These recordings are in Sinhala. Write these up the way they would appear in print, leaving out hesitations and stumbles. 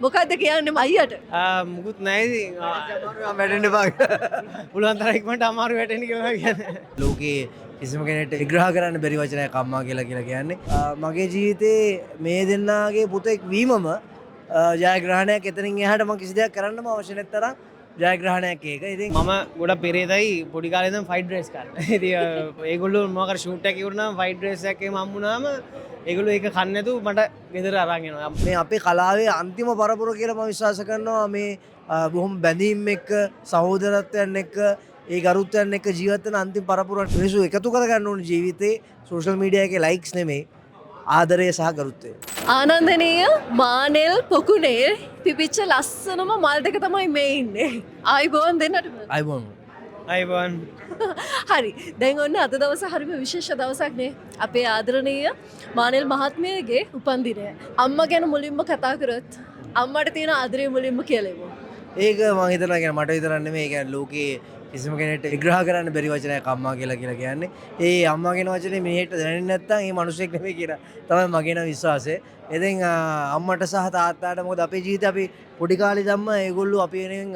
මොකක්ද කියන්නේ අයියට? මුකුත් නැහැ වැටෙන්න එපා. පුළුවන් තරම් ඉක්මනට අමාරු වැටෙන්න කියලා කියන්නේ. ලෝකේ කිසිම කෙනෙක්ට විග්‍රහ කරන්න බැරි වචනයක් අම්මා කියලා කියන්නේ. මගේ ජීවිතේ මේ දෙන්නාගේ පුතෙක් වීමම ජයග්‍රහණයක්. එතනින් එහාට මම කිසි දෙයක් කරන්නම අවශ්‍ය නැති තරම් ජයග්‍රහණයක් ඒක. ඉතින් මම ගොඩක් පෙරේතයි පොඩි කාලේ ඉඳන් ෆයිට් රේස් කරා. ඉතින් ඒගොල්ලෝ මොකක් ෂූට් එකක් ඉවරනම ෆයිට් රේස් එකක් එහෙම හම්බුනාම ඒගොල්ලෝ ඒක කන්නේ නැතුව මට ගෙදර අරන් එනවා. මේ අපේ කලාවේ අන්තිම පරපුර කියලා මම විශ්වාස කරනවා. මේ බොහොම බැඳීම් එක්ක සහෝදරත්වයන් එක්ක ඒ ගරුත්වයන් එක්ක ජීවත් වෙන අන්තිම පරපුර මිනිස්සු එකතු කරගන්න ඕනේ ජීවිතේ. සෝෂල් මීඩියා එකේ ලයික්ස් නෙමෙයි ආදරය සහ ගරුත්වය. ආනන්දනීය මානෙල් පොකුණේ පිපිච්ච ලස්සනම මල් දෙක තමයි මේ ඉන්නේ. ආයිබෝන් දෙන්නට. අයිබෝන්. හරි. දැන් ඔන්න අද දවස හරිම විශේෂ දවසක් නේ. අපේ ආදරණීය මානෙල් මහත්මියගේ උපන්දිනය. අම්මා ගැන මුලින්ම කතා කරොත් අම්මට තියෙන ආදරය මුලින්ම කියලෙමු. ඒක මම හිතනවා කියන්නේ මට විතරක් නෙමෙයි. ඒ කියන්නේ ලෝකේ කිසිම කෙනෙක්ට විග්‍රහ කරන්න බැරි වචනයක් අම්මා කියලා කියන්නේ. ඒ අම්මා කියන වචනේ මෙහෙට දැනෙන්නේ නැත්නම් ඒ මිනිස්සෙක් නෙමෙයි කියලා තමයි මගේ නම් විශ්වාසය. ඉතින් අම්මට සහ තාත්තාට මොකද අපේ ජීවිතේ අපි පොඩි කාලේ ධම්ම ඒගොල්ලෝ අපි වෙනුවෙන්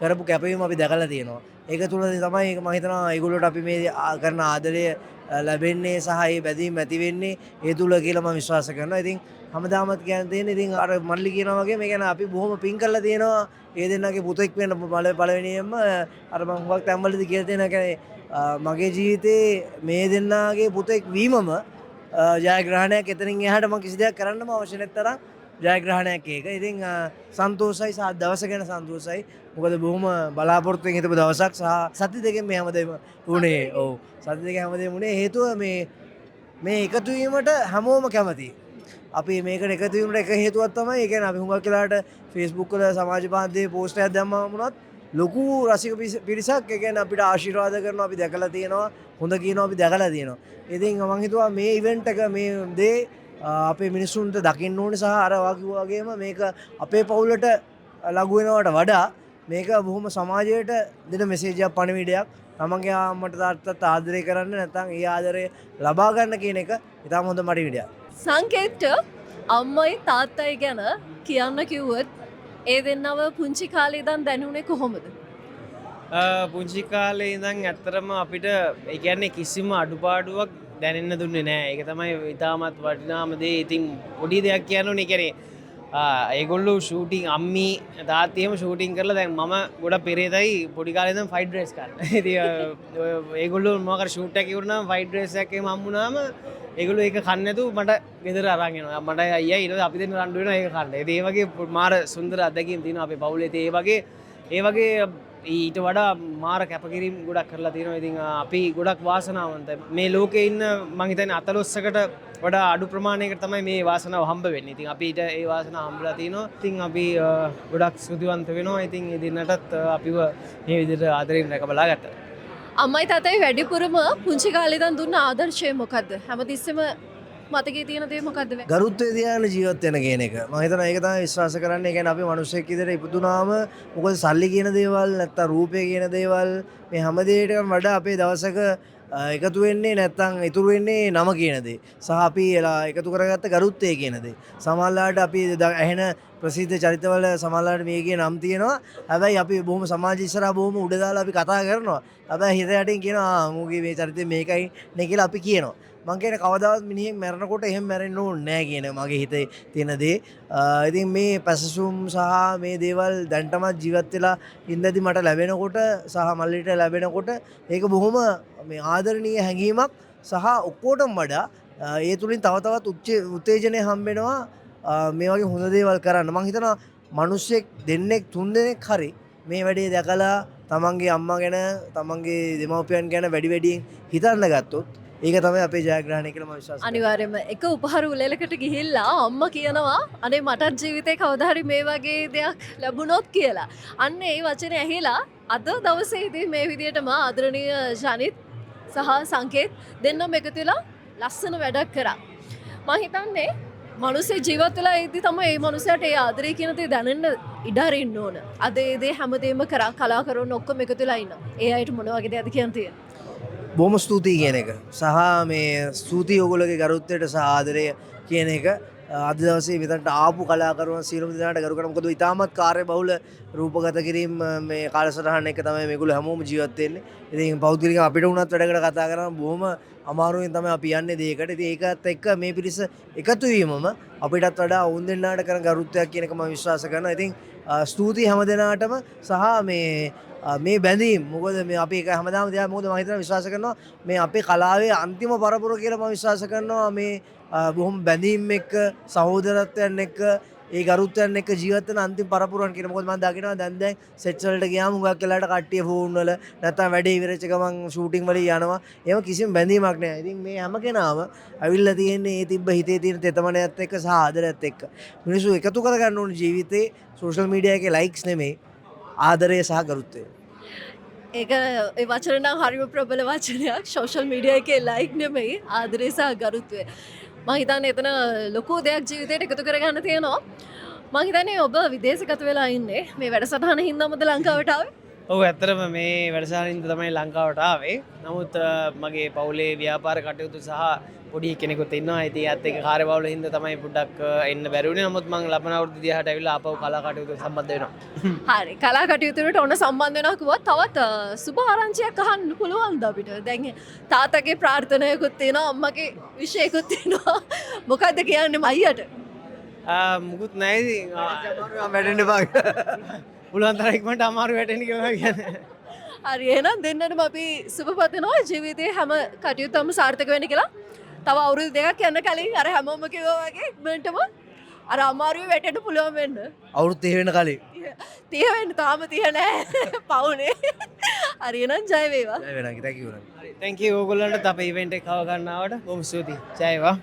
කරපු කැපවීම අපි දැකලා තියෙනවා. ඒක තුලදී තමයි මම හිතනවා ඒගොල්ලෝට අපි මේ කරන ආදරය ලැබෙන්නේ සහ ඒ බැඳීම් ඇති වෙන්නේ ඒ තුල කියලා මම විශ්වාස කරනවා. ඉතින් හැමදාමත් කියන්න තියෙන්නේ ඉතින් අර මල්ලි කියනවා වගේ මේ කියන්නේ අපි බොහොම පින් කරලා තියෙනවා. ඒ දෙන්නගේ පුතෙක් වෙන්න පළවෙනියෙන්ම අර මම හුඟක් තැන්වලදී කියලා තියෙනවා කියන්නේ මගේ ජීවිතේ මේ දෙන්නගේ පුතෙක් වීමම ජයග්‍රහණයක්. එතනින් එහාට මම කිසි දෙයක් කරන්නම අවශ්‍ය නැති තරම් ජයග්‍රහණයක් ඒක. ඉතින් සන්තෝෂයි සහ දවස ගැන සන්තෝෂයි. මොකද බොහොම බලාපොරොත්තුෙන් හිටපු දවසක් සහ සති දෙකෙන් මේ හැමදේම වුණේ. ඔව්. සති දෙකෙන් හැමදේම වුණේ හේතුව මේ එකතු වීමට හැමෝම කැමතියි. අපි මේකට එකතු වීමට එක හේතුවක් තමයි ඒ කියන්නේ අපි හුඟක් වෙලාවට Facebook වල සමාජ මාධ්‍යයේ පෝස්ට් එකක් දැම්මම වුණත් ලොකු රසික පිරිසක් ඒ කියන්නේ අපිට ආශිර්වාද කරනවා අපි දැකලා තියෙනවා හොඳ කියනවා අපි දැකලා තියෙනවා. ඉතින් මම හිතුවා මේ ඉවෙන්ට් එක මේ දේ අපේ මිනිස්සුන්ට දකින්න ඕනේ සහ අර වගේම මේක අපේ පවුලට ලඟු වෙනවට වඩා මේක බොහොම සමාජයට දෙන මෙසේජ් එකක් පණිවිඩයක්. තමන්ගේ අම්මට තාත්තට ආදරය කරන්න නැත්නම් ඒ ආදරය ලබා ගන්න කියන එක ඉතාම හොඳ පණිවිඩයක්. සංකේතට අම්මයි තාත්තයි ගැන කියන්න කිව්වොත් ඒ දෙන්නව පුංචි කාලේ ඉඳන් දැනුනේ කොහොමද? පුංචි කාලේ ඉඳන් ඇත්තටම අපිට ඒ කියන්නේ කිසිම අඩුපාඩුවක් දැනෙන්න දුන්නේ නැහැ. ඒක තමයි ඉතාමත් වටිනාම දේ. ඉතින් පොඩි දෙයක් කියන්න කියන්නේ ඒගොල්ලෝ ෂූටින් අම්මි තාත්තියම ෂූටින් කරලා දැන් මම ගොඩක් පෙරේතයි පොඩි කාලේ ඉඳන් ෆයිට් රේස් කරා. ඉතින් ඒගොල්ලෝ මොකක් හරි ෂූට් එකක් ඉවරනම ෆයිට් රේස් එකක් එහෙම හම්බුනාම ඒගොල්ලෝ ඒක කන්නේ නැතුව මට ගෙදර අරන් එනවා. මට අයියා ඊට පස්සේ අපි දෙන්න රණ්ඩු වෙනවා ඒක කන්න. ඉතින් ඒ වගේ මාර සුන්දර අත්දැකීම් තියෙනවා අපේ පවුලේ. ඉතින් ඒ වගේ ඊට වඩා මාර කැපකිරීම් ගොඩක් කරලා තියෙනවා. ඉතින් අපි ගොඩක් වාසනාවන්තයි. මේ ලෝකේ ඉන්න මං හිතන්නේ 14කට වඩා අඩු ප්‍රමාණයකට තමයි මේ වාසනාව හම්බ වෙන්නේ. ඉතින් අපිට ඒ වාසනාව හම්බලා තිනවා. ඉතින් අපි ගොඩක් ස්තුතිවන්ත වෙනවා. ඉතින් ඒ දිනටත් අපිව මේ විදිහට ආදරෙන් රැක බලා ගත්තා. අම්මයි තාත්තයි වැඩිපුරම පුංචි කාලේ ඉඳන් දුන්න ආදර්ශය මොකද්ද? හැමතිස්සෙම මතකයේ තියෙන දේ මොකද්ද? ගරුත්වය තියාගෙන ජීවත් වෙන කියන එක. මම හිතනවා ඒක තමයි විශ්වාස කරන්නේ. ඒ කියන්නේ අපි මිනිස්සෙක් විදිහට ඉපදුනාම මොකද සල්ලි කියන දේවල් නැත්තම් රූපය කියන දේවල් මේ හැම දෙයකටම වඩා අපේ දවසක එකතු වෙන්නේ නැත්තම් ඉතුරු වෙන්නේ නම කියන දේ. සහ අපි එකතු කරගත්ත ගරුත්වය කියන දේ. සමහරවිට අපි ඇහෙන ප්‍රසිද්ධ චරිතවල සමහරවිට මේකේ නම් තියෙනවා. හැබැයි අපි බොහොම සමාජ ඉස්සරහා බොහොම උඩ දාලා අපි කතා කරනවා. හැබැයි හිත යටින් කියනවා මූගේ මේ චරිතය මේකයි නේ කියලා අපි කියනවා. මං කියන්නේ කවදාවත් මිනිහෙක් මැරෙනකොට එහෙම මැරෙන්න ඕනේ නැහැ කියන මගේ හිතේ තියෙන දේ. ඉතින් මේ පැසසුම් සහ මේ දේවල් දැන්ටමත් ජීවත් වෙලා ඉඳදී මට ලැබෙනකොට සහ මල්ලිට ලැබෙනකොට ඒක බොහොම මේ ආදරණීය හැඟීමක් සහ ඔක්කොටම වඩා ඒ තුලින් තව තවත් උත්තේජනය හම්බෙනවා මේ වගේ හොඳ දේවල් කරන්න. මං හිතනවා මිනිස්සෙක් දෙන්නෙක් තුන් දෙනෙක් හරි මේ වැඩේ දැකලා තමන්ගේ අම්මා ගැන තමන්ගේ දෙමව්පියන් ගැන වැඩියෙන් හිතන්න ගත්තොත් ඒක තමයි අපේ ජයග්‍රහණය කියලා මම විශ්වාස කරනවා. අනිවාර්යයෙන්ම එක උපහාර උලෙලකට ගිහිල්ලා අම්මා කියනවා අනේ මටත් ජීවිතේ කවදා හරි මේ වගේ දෙයක් ලැබුණොත් කියලා. අන්න ඒ වචනේ ඇහිලා අද දවසේදී මේ විදියටම ආදරණීය ජනිත් සහ සංකේත් දෙන්නම එකතු වෙලා ලස්සන වැඩක් කරා. මම හිතන්නේ මනුස්සේ ජීවත් වෙලා ඉද්දි තමයි මේ මනුස්සයාට ඒ ආදරය කියන දේ දැනෙන්න ඉඩ අරින්න ඕන. අද ඒ දේ හැමදේම කරා කලාකරුවෝ ඔක්කොම එකතු වෙලා ඉන්නවා. ඒ අයට මොන වගේ දෙයක්ද කියන්න තියෙන්නේ? බොහොම ස්තුතියි කියන එක සහ මේ ස්තුතියි ඔයගොල්ලෝගේ ගරුත්වයට සහ ආදරය කියන එක අද දවසේ මෙතනට ආපු කලාකරුවන් සියලුම දෙනාට ගරු කරනවා. මොකද ඉතාමත් කාර්යබහුල රූපගත කිරීම මේ කාලසටහන එක තමයි මේගොල්ලෝ හැමෝම ජීවත් වෙන්නේ. ඉතින් පෞද්ගලිකව අපිට වුණත් වැඩකට කතා කරනවා බොහොම අමාරුවෙන් තමයි අපි යන්නේ දෙයකට. ඉතින් ඒකත් එක්ක මේ පිරිස එකතු වීමම අපිටත් වඩා වුන් දෙන්නාට කරන ගරුත්වයක් කියන එක මම විශ්වාස කරනවා. ඉතින් ස්තුතියි හැම දෙනාටම සහ මේ බැඳීම් මොකද මේ අපි එක හැමදාම දෙයක් මොකද මම හිතනවා විශ්වාස කරනවා මේ අපේ කලාවේ අන්තිම පරපුර කියලා මම විශ්වාස කරනවා මේ බොහොම බැඳීම් එක්ක සහෝදරත්වයන් එක්ක ඒ ගරුත්වයන් එක්ක ජීවත් වෙන අන්තිම පරපුරන් කියන මොකද මම දකිනවා දැන් සෙට්ස් වලට ගියාම හුඟක් වෙලාවට කට්ටිය ෆෝන් වල නැත්නම් වැඩේ ඉවරච්ච ගමන් ෂූටින් වල යනවා එහෙම කිසිම බැඳීමක් නැහැ. ඉතින් මේ හැම කෙනාම අවිල්ලා තියෙන්නේ ඒ තිබ්බ හිතේ තියෙන තෙතමනයත් එක්ක සහ ආදරයත් එක්ක මිනිස්සු එකතු කරගන්න ඕන ජීවිතේ සෝෂල් මීඩියා එකේ ලයික්ස් නෙමෙයි ආදරය සහ ගරුත්වය. ඒක ඒ වචන නම් හරිම ප්‍රබල වචනයක්. සෝෂල් මීඩියා එකේ ලයික් නෙමෙයි ආදරය සහ ගරුත්වය. මම හිතන්නේ එතන ලොකු දෙයක් ජීවිතේට එකතු කරගන්න තියෙනවා. මම හිතන්නේ ඔබ විදේශගත වෙලා ඉන්නේ මේ වැඩසටහන හින්දාමද ලංකාවට ආවේ? ඔව් ඇත්තටම මේ වැඩසටහනින්ද තමයි ලංකාවට ආවේ. නමුත් මගේ පවුලේ ව්‍යාපාර කටයුතු සහ පොඩි කෙනෙකුත් ඉන්නවා. ඉතින් ඒත් එක්ක කාර්යබහුල හින්දා තමයි පොඩ්ඩක් එන්න බැරි වුණේ. නමුත් මම ලබන අවුරුදු 30ට ඇවිල්ලා ආපහු කලා කටයුතු සම්බන්ධ වෙනවා. හරි. කලා කටයුතු වලට ඔන්න සම්බන්ධ වෙනවා කිව්වත් තවත් සුබ ආරංචියක් අහන්න පුළුවන්ද අපිට? දැන් තාත්තගේ ප්‍රාර්ථනාවකුත් තියෙනවා, අම්මගේ විශේෂයකුත් තියෙනවා. මොකද්ද කියන්නේ මයියට? මුකුත් නැහැ ඉතින්. වැටෙන්න එපා. පුළුවන් තරම් ඉක්මනට අමාරු වැටෙන්න කියලා කියන්නේ. හරි එහෙනම් දෙන්නටම අපි සුබ පතනවා ජීවිතේ හැම කටයුත්තම සාර්ථක වෙන්න කියලා. තව අවුරුදු දෙකක් යන කලින් අර හැමෝම කිව්වා වගේ ඉක්මනටම අර අමාරුවේ වැටෙන්න පුළුවන් වෙන්න. අවුරුදු 30 වෙන කලින් 30 වෙන්න තාම 30 නෑ පවුනේ. හරි එහෙනම් ජය වේවා. ජය වෙනවා. thank you. හරි thank you ඕගොල්ලන්ට අපේ ඉවෙන්ට් එක කව ගන්න ආවට බොහොම ස්තුතියි. ජය වේවා.